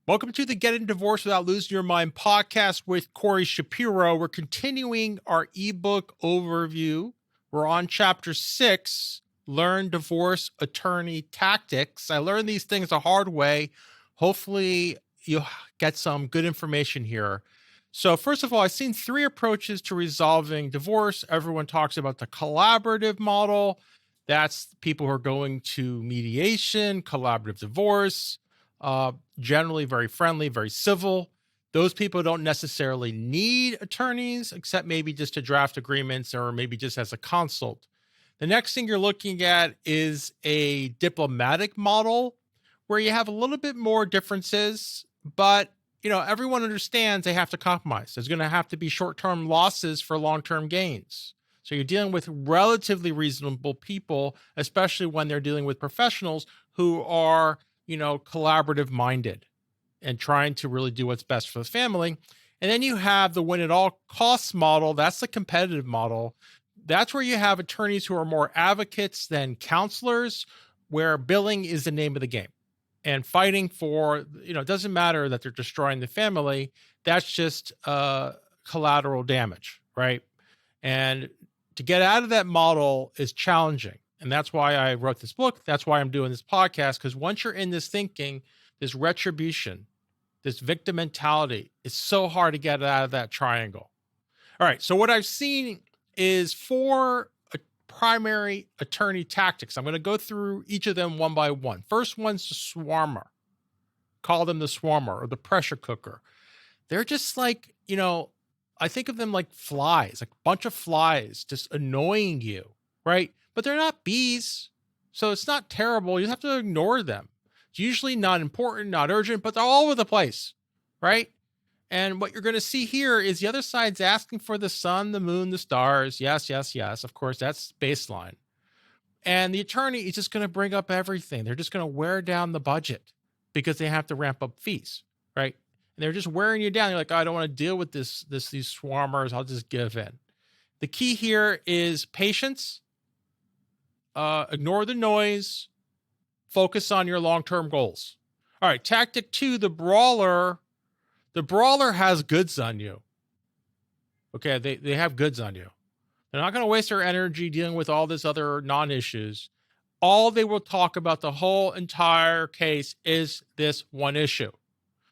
Welcome to the Getting Divorced Without Losing Your Mind podcast with Corey Shapiro. We're continuing our ebook overview. We're on chapter 6, Learn Divorce Attorney Tactics. I learned these things the hard way. Hopefully, you'll get some good information here. So, first of all, I've seen 3 approaches to resolving divorce. Everyone talks about the collaborative model. That's people who are going to mediation, collaborative divorce. Generally very friendly, very civil. Those people don't necessarily need attorneys, except maybe just to draft agreements or maybe just as a consult. The next thing you're looking at is a diplomatic model where you have a little bit more differences, but everyone understands they have to compromise. There's going to have to be short-term losses for long-term gains. So you're dealing with relatively reasonable people, especially when they're dealing with professionals who are collaborative minded and trying to really do what's best for the family. And then you have the win at all costs model. That's the competitive model. That's where you have attorneys who are more advocates than counselors, where billing is the name of the game and fighting for, it doesn't matter that they're destroying the family. That's just collateral damage, right? And to get out of that model is challenging. And that's why I wrote this book. That's why I'm doing this podcast, because once you're in this thinking, this retribution, this victim mentality, it's so hard to get out of that triangle. All right. So what I've seen is 4 primary attorney tactics. I'm going to go through each of them one by one. First one's the swarmer. Call them the swarmer or the pressure cooker. They're just like, I think of them like flies, like a bunch of flies just annoying you, right? But they're not bees, so it's not terrible. You have to ignore them. It's usually not important, not urgent, but they're all over the place, right? And what you're going to see here is the other side's asking for the sun, the moon, the stars. Yes, yes, yes. Of course, that's baseline. And the attorney is just going to bring up everything. They're just going to wear down the budget because they have to ramp up fees, right? And they're just wearing you down. You're like, I don't want to deal with these swarmers. I'll just give in. The key here is patience. Ignore the noise, focus on your long-term goals. All right, tactic 2, the brawler. The brawler has goods on you. Okay, they have goods on you. They're not going to waste their energy dealing with all this other non-issues. All they will talk about the whole entire case is this one issue.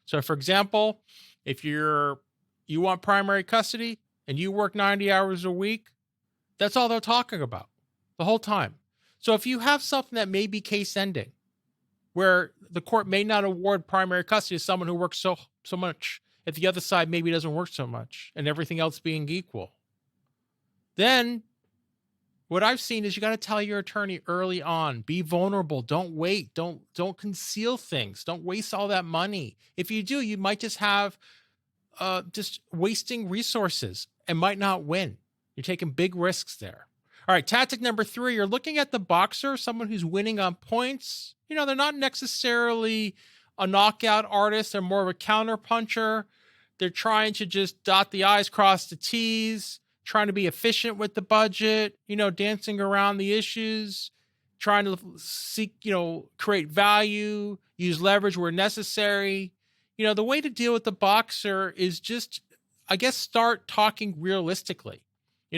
So for example, if you want primary custody and you work 90 hours a week, that's all they're talking about the whole time. So if you have something that may be case ending, where the court may not award primary custody to someone who works so much, if the other side maybe doesn't work so much and everything else being equal, then what I've seen is you got to tell your attorney early on, be vulnerable. Don't wait. Don't conceal things. Don't waste all that money. If you do, you might just have just wasting resources and might not win. You're taking big risks there. All right, tactic number 3, you're looking at the boxer, someone who's winning on points. They're not necessarily a knockout artist. They're more of a counter puncher. They're trying to just dot the I's, cross the T's, trying to be efficient with the budget, dancing around the issues, trying to seek, create value, use leverage where necessary. The way to deal with the boxer is just, I guess, start talking realistically.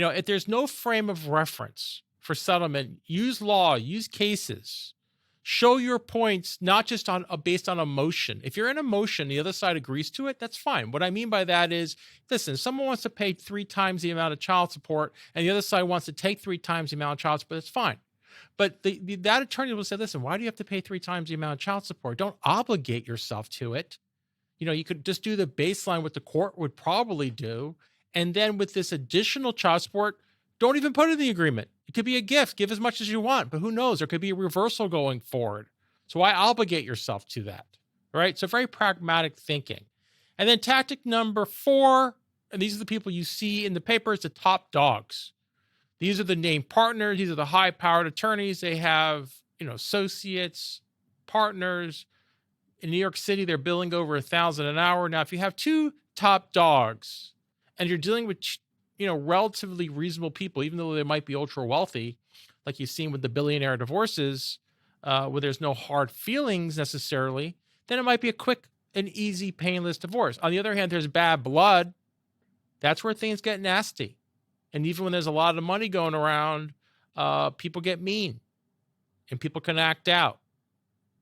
If there's no frame of reference for settlement, use law, use cases, show your points, not just based on emotion. If you're in emotion, the other side agrees to it, that's fine. What I mean by that is, listen, if someone wants to pay 3 times the amount of child support and the other side wants to take 3 times the amount of child support, that's fine. But that attorney will say, listen, why do you have to pay 3 times the amount of child support? Don't obligate yourself to it. You could just do the baseline what the court would probably do. And then with this additional child support, don't even put it in the agreement. It could be a gift. Give as much as you want, but who knows? There could be a reversal going forward. So why obligate yourself to that? Right? So very pragmatic thinking. And then tactic number 4, and these are the people you see in the papers, the top dogs. These are the named partners. These are the high-powered attorneys. They have, associates, partners. In New York City, they're billing over $1,000 an hour. Now, if you have 2 top dogs, and you're dealing with, relatively reasonable people, even though they might be ultra wealthy, like you've seen with the billionaire divorces, where there's no hard feelings necessarily, then it might be a quick an easy, painless divorce. On the other hand, there's bad blood. That's where things get nasty. And even when there's a lot of money going around, people get mean and people can act out.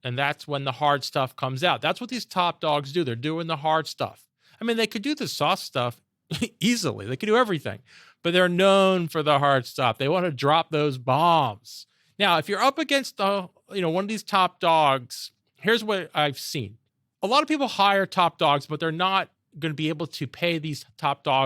And that's when the hard stuff comes out. That's what these top dogs do. They're doing the hard stuff. I mean, they could do the soft stuff easily. They could do everything, but they're known for the hard stuff. They want to drop those bombs. Now, if you're up against one of these top dogs, here's what I've seen. A lot of people hire top dogs, but they're not going to be able to pay these top dogs